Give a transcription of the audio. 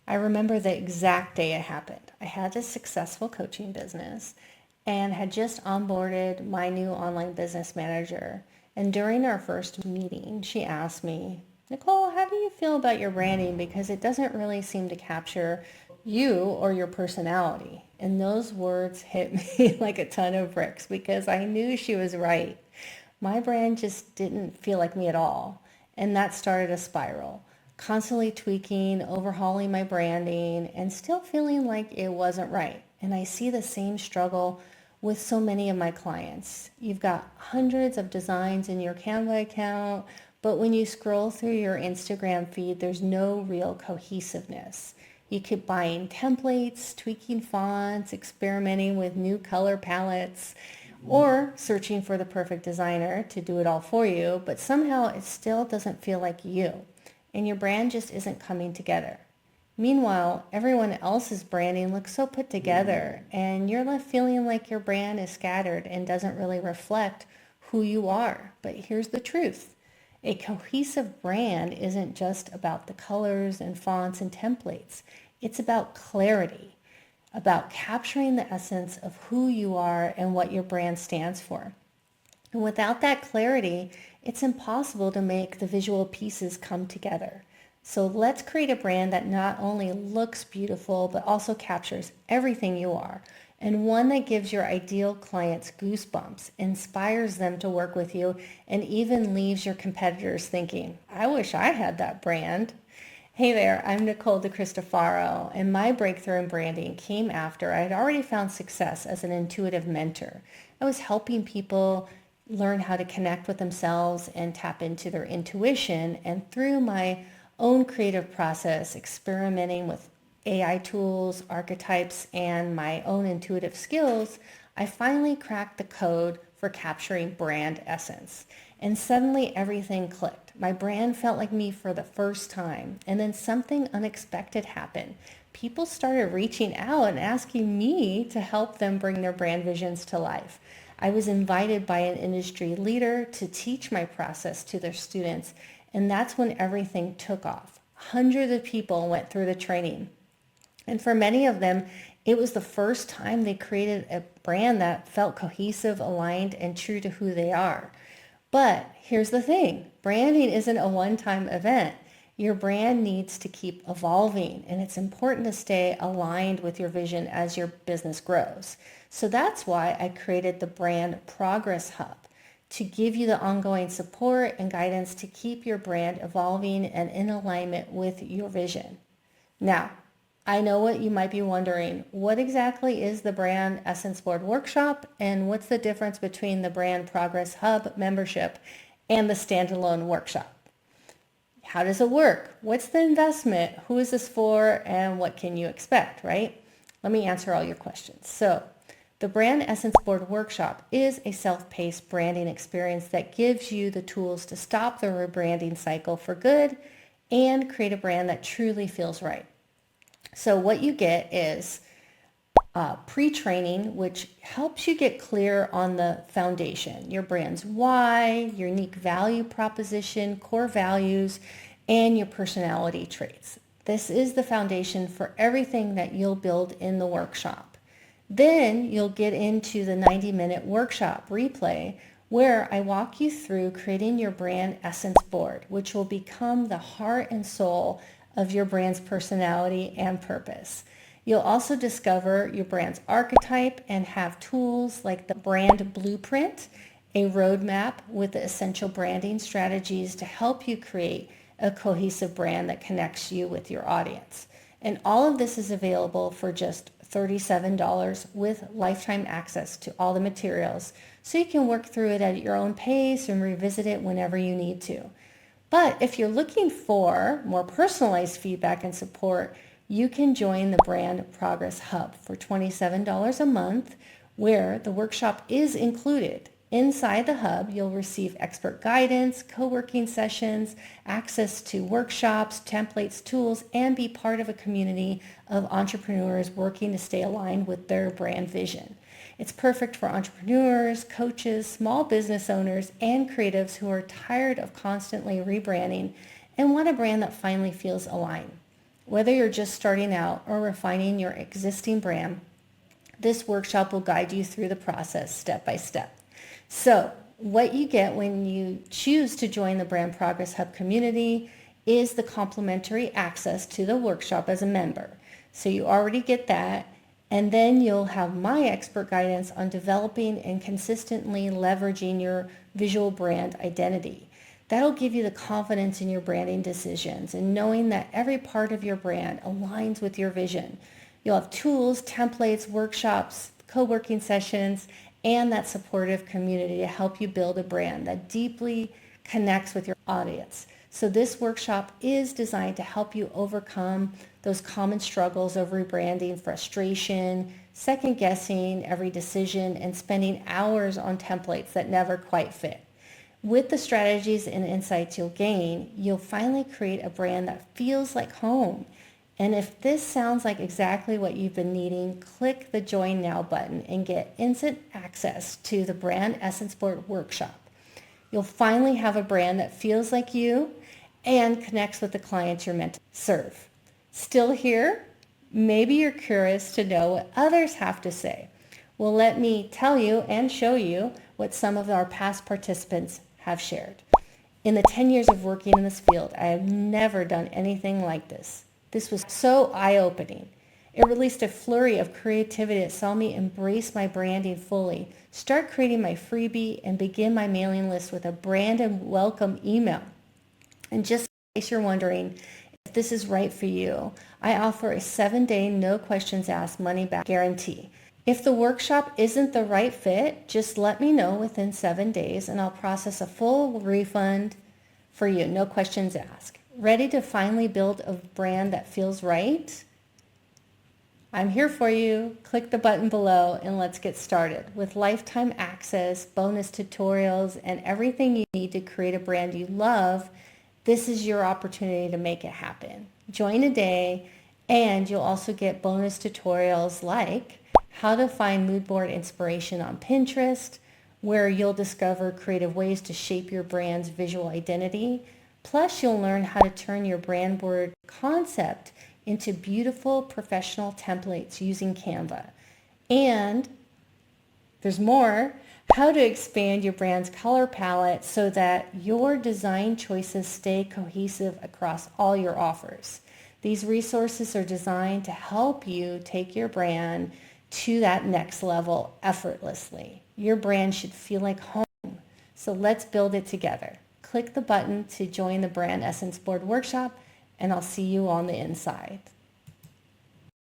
I remember the exact day it happened. I had a successful coaching business and had just onboarded my new online business manager. And during our first meeting, she asked me, Nicole, how do you feel about your branding? Because it doesn't really seem to capture you or your personality. And those words hit me like a ton of bricks because I knew she was right. My brand just didn't feel like me at all. And that started a spiral, constantly tweaking, overhauling my branding, and still feeling like it wasn't right. And I see the same struggle with so many of my clients. You've got hundreds of designs in your Canva account, but when you scroll through your Instagram feed, there's no real cohesiveness. You keep buying templates, tweaking fonts, experimenting with new color palettes, or searching for the perfect designer to do it all for you, but somehow it still doesn't feel like you, and your brand just isn't coming together. Meanwhile, everyone else's branding looks so put together, and you're left feeling like your brand is scattered and doesn't really reflect who you are. But here's the truth. A cohesive brand isn't just about the colors and fonts and templates. It's about clarity, about capturing the essence of who you are and what your brand stands for. And without that clarity, it's impossible to make the visual pieces come together. So let's create a brand that not only looks beautiful, but also captures everything you are, and one that gives your ideal clients goosebumps, inspires them to work with you, and even leaves your competitors thinking, I wish I had that brand. Hey there, I'm Nicole DeCristofaro, and my breakthrough in branding came after I had already found success as an intuitive mentor. I was helping people learn how to connect with themselves and tap into their intuition, and through my own creative process, experimenting with AI tools, archetypes, and my own intuitive skills, I finally cracked the code for capturing brand essence. And suddenly everything clicked. My brand felt like me for the first time. And then something unexpected happened. People started reaching out and asking me to help them bring their brand visions to life. I was invited by an industry leader to teach my process to their students, and that's when everything took off. Hundreds of people went through the training. And for many of them, it was the first time they created a brand that felt cohesive, aligned, and true to who they are. But here's the thing, branding isn't a one-time event. Your brand needs to keep evolving, and it's important to stay aligned with your vision as your business grows. So that's why I created the Brand Progress Hub, to give you the ongoing support and guidance to keep your brand evolving and in alignment with your vision. Now, I know what you might be wondering. What exactly is the Brand Essence Board Workshop, and what's the difference between the Brand Progress Hub membership and the standalone workshop? How does it work? What's the investment? Who is this for? And what can you expect, right? Let me answer all your questions. So the Brand Essence Board Workshop is a self-paced branding experience that gives you the tools to stop the rebranding cycle for good and create a brand that truly feels right. So what you get is pre-training, which helps you get clear on the foundation, your brand's why, your unique value proposition, core values, and your personality traits. This is the foundation for everything that you'll build in the workshop. Then you'll get into the 90-minute workshop replay where I walk you through creating your brand essence board, which will become the heart and soul of your brand's personality and purpose. You'll also discover your brand's archetype and have tools like the brand blueprint, a roadmap with the essential branding strategies to help you create a cohesive brand that connects you with your audience. And all of this is available for just $37 with lifetime access to all the materials, so you can work through it at your own pace and revisit it whenever you need to. But if you're looking for more personalized feedback and support, you can join the Brand Progress Hub for $27 a month, where the workshop is included. Inside the hub, you'll receive expert guidance, co-working sessions, access to workshops, templates, tools, and be part of a community of entrepreneurs working to stay aligned with their brand vision. It's perfect for entrepreneurs, coaches, small business owners, and creatives who are tired of constantly rebranding and want a brand that finally feels aligned. Whether you're just starting out or refining your existing brand, this workshop will guide you through the process step by step. So what you get when you choose to join the Brand Progress Hub community is the complimentary access to the workshop as a member. So you already get that. And then you'll have my expert guidance on developing and consistently leveraging your visual brand identity. That'll give you the confidence in your branding decisions and knowing that every part of your brand aligns with your vision. You'll have tools, templates, workshops, co-working sessions, and that supportive community to help you build a brand that deeply connects with your audience. So this workshop is designed to help you overcome those common struggles of rebranding, frustration, second guessing every decision, and spending hours on templates that never quite fit. With the strategies and insights you'll gain, you'll finally create a brand that feels like home. And if this sounds like exactly what you've been needing, click the Join Now button and get instant access to the Brand Essence Board Workshop. You'll finally have a brand that feels like you and connects with the clients you're meant to serve. Still here? Maybe you're curious to know what others have to say. Well, let me tell you and show you what some of our past participants have shared. In the 10 years of working in this field, I have never done anything like this. This was so eye-opening. It released a flurry of creativity that saw me embrace my branding fully, start creating my freebie, and begin my mailing list with a brand and welcome email. And just in case you're wondering if this is right for you, I offer a 7-day, no questions asked, money back guarantee. If the workshop isn't the right fit, just let me know within 7 days and I'll process a full refund for you, no questions asked. Ready to finally build a brand that feels right? I'm here for you. Click the button below and let's get started. With lifetime access, bonus tutorials, and everything you need to create a brand you love, this is your opportunity to make it happen. Join today, and you'll also get bonus tutorials like how to find mood board inspiration on Pinterest, where you'll discover creative ways to shape your brand's visual identity. Plus, you'll learn how to turn your brand board concept into beautiful professional templates using Canva. And there's more. How to expand your brand's color palette so that your design choices stay cohesive across all your offers. These resources are designed to help you take your brand to that next level effortlessly. Your brand should feel like home. So let's build it together. Click the button to join the Brand Essence Board Workshop, and I'll see you on the inside.